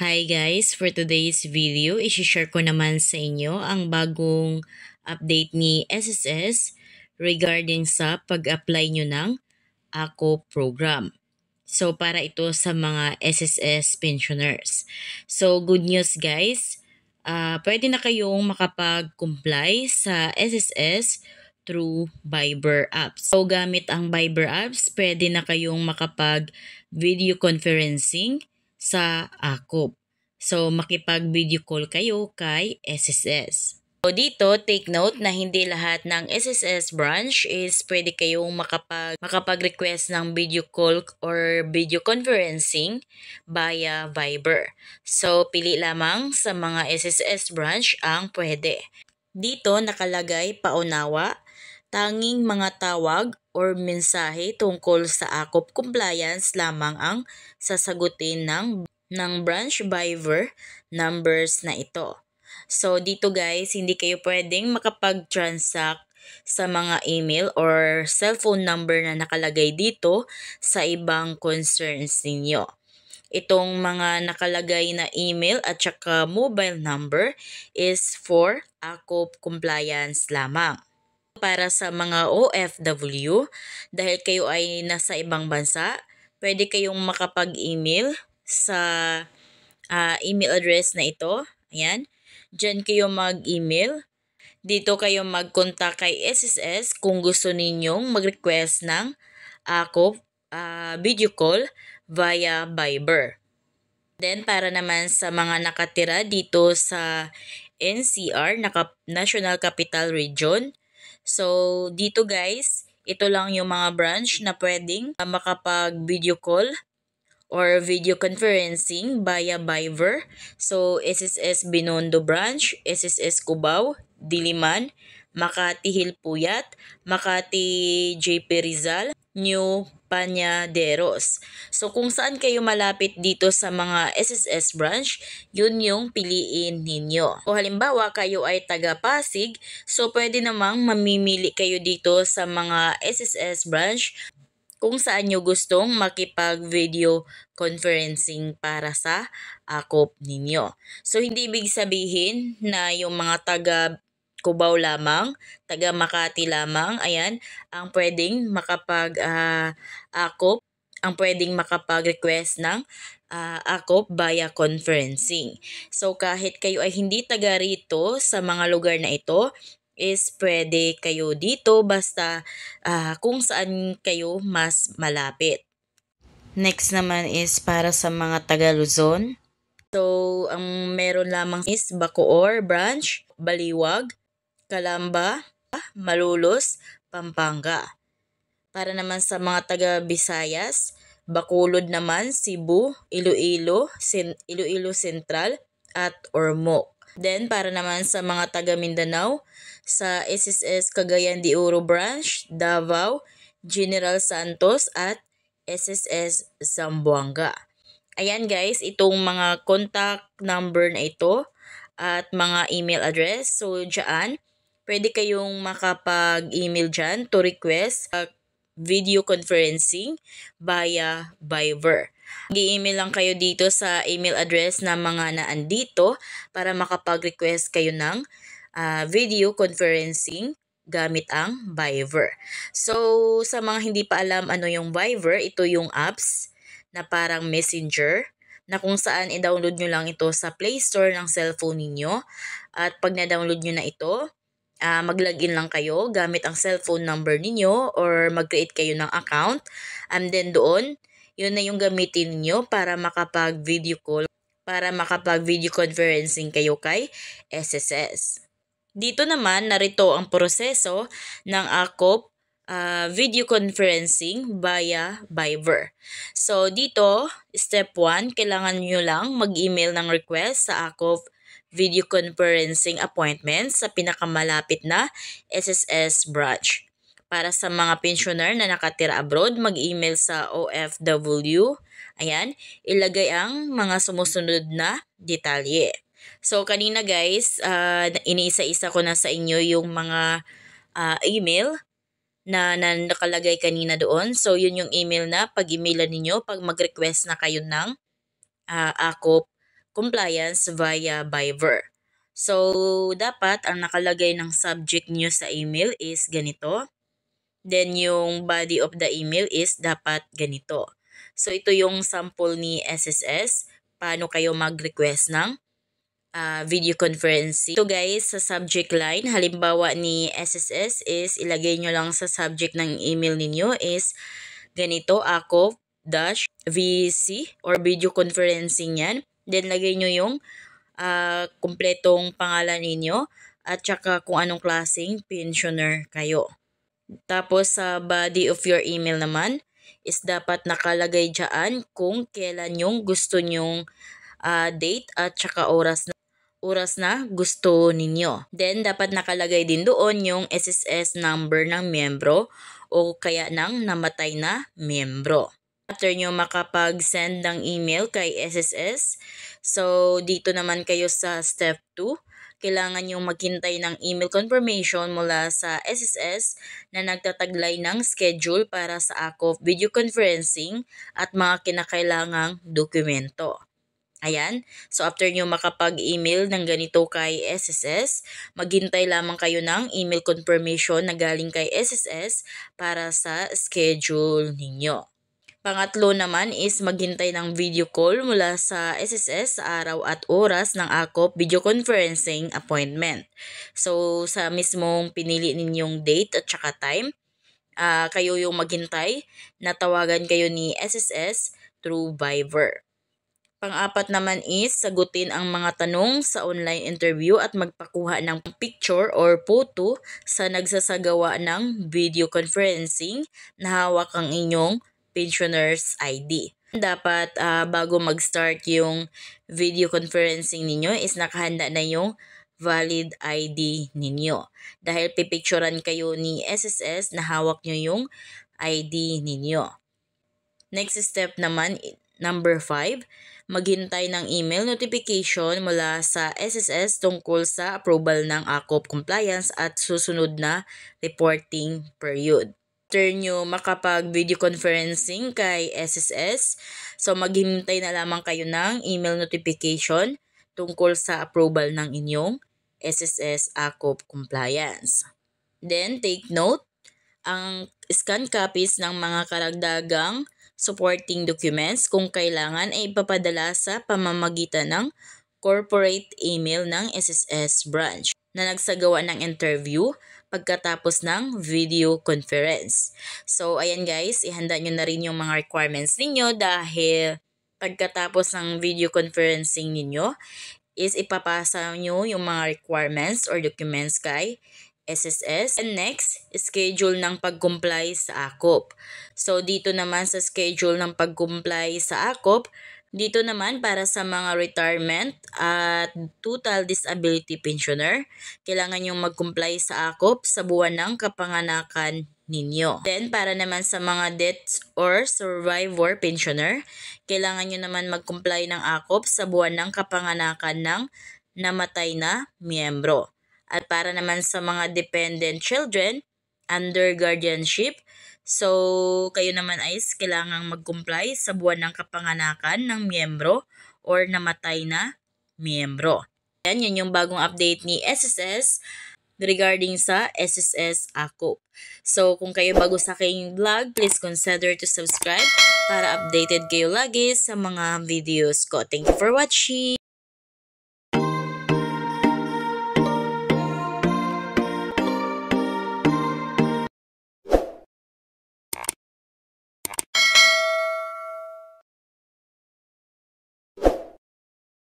Hi guys! For today's video, isi-share ko naman sa inyo ang bagong update ni SSS regarding sa pag-apply nyo ng ACO program. So para ito sa mga SSS pensioners. So good news guys, pwede na kayong makapag-comply sa SSS through Viber apps. So gamit ang Viber apps, pwede na kayong makapag-video conferencing sa ACOP. So makipag-video call kayo kay SSS. So dito, take note na hindi lahat ng SSS branch is pwede kayong makapag-request ng video call or video conferencing via Viber. So pili lamang sa mga SSS branch ang pwede. Dito nakalagay paunawa, tanging mga tawag or mensahe tungkol sa ACOP compliance lamang ang sasagutin ng branch Viber numbers na ito. So dito guys, hindi kayo pwedeng makapag-transact sa mga email or cellphone number na nakalagay dito sa ibang concerns ninyo. Itong mga nakalagay na email at saka mobile number is for ACOP compliance lamang. Para sa mga OFW, dahil kayo ay nasa ibang bansa, pwede kayong makapag-email sa email address na ito. Ayan. Diyan kayo mag-email. Dito kayo mag-contact kay SSS kung gusto ninyong mag-request ng ACOP video call via Viber. Then para naman sa mga nakatira dito sa NCR, National Capital Region. So dito guys, ito lang yung mga branch na pwedeng makapag-video call or video conferencing via Viber. So SSS Binondo Branch, SSS Cubao, Diliman, Makati Hilpuyat, Makati JP Rizal, New Pañaderos. So kung saan kayo malapit dito sa mga SSS branch, yun yung piliin ninyo. O halimbawa kayo ay taga Pasig, so pwede namang mamimili kayo dito sa mga SSS branch kung saan nyo gustong makipag-video conferencing para sa ACOP ninyo. So hindi ibig sabihin na yung mga taga Cubao lamang, taga Makati lamang, ayan, ang pwedeng ACOP, ang pwedeng makapag-request ng ACOP via conferencing. So kahit kayo ay hindi taga rito sa mga lugar na ito, is pwede kayo dito basta kung saan kayo mas malapit. Next naman is para sa mga taga Luzon. So ang meron lamang is Bacoor Branch, Baliwag, Calamba, Malolos, Pampanga. Para naman sa mga taga Visayas, Bacolod naman, Cebu, Iloilo Central at Ormoc. Then para naman sa mga taga Mindanao, sa SSS Cagayan de Oro Branch, Davao, General Santos at SSS Zamboanga. Ayan guys, itong mga contact number na ito at mga email address. So dyan, pwede kayong makapag-email dyan to request video conferencing via Viber. Mag-email lang kayo dito sa email address na mga naandito para makapag-request kayo ng video conferencing gamit ang Viber. So, sa mga hindi pa alam ano yung Viber, ito yung apps na parang messenger na kung saan i-download nyo lang ito sa Play Store ng cellphone ninyo. At pag na-download nyo na ito, mag-login lang kayo gamit ang cellphone number ninyo or mag-create kayo ng account. And then doon, yun na yung gamitin ninyo para makapag-video call, para makapag-video conferencing kayo kay SSS. Dito naman, narito ang proseso ng ACOP video conferencing via Viber. So dito, step 1, kailangan nyo lang mag-email ng request sa ACOP video conferencing appointment sa pinakamalapit na SSS branch. Para sa mga pensioner na nakatira abroad, mag-email sa OFW. Ayan, ilagay ang mga sumusunod na detalye. So kanina guys, iniisa-isa ko na sa inyo yung mga email na nakalagay kanina doon. So yun yung email na pag-emailan ninyo pag mag-request na kayo ng ACOP compliance via Viber. So, dapat ang nakalagay ng subject nyo sa email is ganito. Then, yung body of the email is dapat ganito. So, ito yung sample ni SSS. Paano kayo mag-request ng video conferencing. Ito guys, sa subject line, halimbawa ni SSS is ilagay nyo lang sa subject ng email ninyo is ganito, ako-VC or video conferencing yan. Then, lagay nyo yung kumpletong pangalan ninyo at saka kung anong klaseng pensioner kayo. Tapos sa body of your email naman is dapat nakalagay dyan kung kailan yung gusto nyong date at saka oras na gusto ninyo. Then dapat nakalagay din doon yung SSS number ng miyembro o kaya ng namatay na miyembro. After nyo makapag-send ng email kay SSS, so dito naman kayo sa step 2, kailangan nyo maghintay ng email confirmation mula sa SSS na nagtataglay ng schedule para sa AKOF video conferencing at mga kinakailangang dokumento. Ayan, so after nyo makapag-email ng ganito kay SSS, maghintay lamang kayo ng email confirmation na galing kay SSS para sa schedule ninyo. Pangatlo naman is maghintay ng video call mula sa SSS sa araw at oras ng AKOF video conferencing appointment. So sa mismong pinili ninyong date at saka time, kayo yung maghintay na tawagan kayo ni SSS through Viber. Pang-apat naman is sagutin ang mga tanong sa online interview at magpakuha ng picture or photo sa nagsasagawa ng video conferencing na hawak ang inyong pensioner's ID. Dapat bago mag-start yung video conferencing ninyo is nakahanda na yung valid ID ninyo. Dahil pipicturan kayo ni SSS na hawak nyo yung ID ninyo. Next step naman, number 5, maghintay ng email notification mula sa SSS tungkol sa approval ng AKOF compliance at susunod na reporting period. After nyo makapag-video conferencing kay SSS, so maghintay na lamang kayo ng email notification tungkol sa approval ng inyong SSS AKOF compliance. Then, take note, ang scan copies ng mga karagdagang supporting documents kung kailangan ay ipapadala sa pamamagitan ng corporate email ng SSS branch na nagsagawa ng interview pagkatapos ng video conference. So, ayan guys, ihanda nyo na rin yung mga requirements ninyo dahil pagkatapos ng video conferencing ninyo is ipapasa nyo yung mga requirements or documents kay SSS. And next, schedule ng pag-comply sa AKOF. So, dito naman sa schedule ng pag-comply sa AKOF, dito naman para sa mga retirement at total disability pensioner, kailangan nyo mag-comply sa AKOF sa buwan ng kapanganakan ninyo. Then, para naman sa mga deaths or survivor pensioner, kailangan nyo naman mag-comply ng AKOF sa buwan ng kapanganakan ng namatay na miyembro. At para naman sa mga dependent children under guardianship, so kayo naman ay kailangang mag-comply sa buwan ng kapanganakan ng miyembro or namatay na miyembro. Yan yung bagong update ni SSS regarding sa SSS AKOF. So kung kayo bago sa aking vlog, please consider to subscribe para updated kayo lagi sa mga videos ko. Thank you for watching!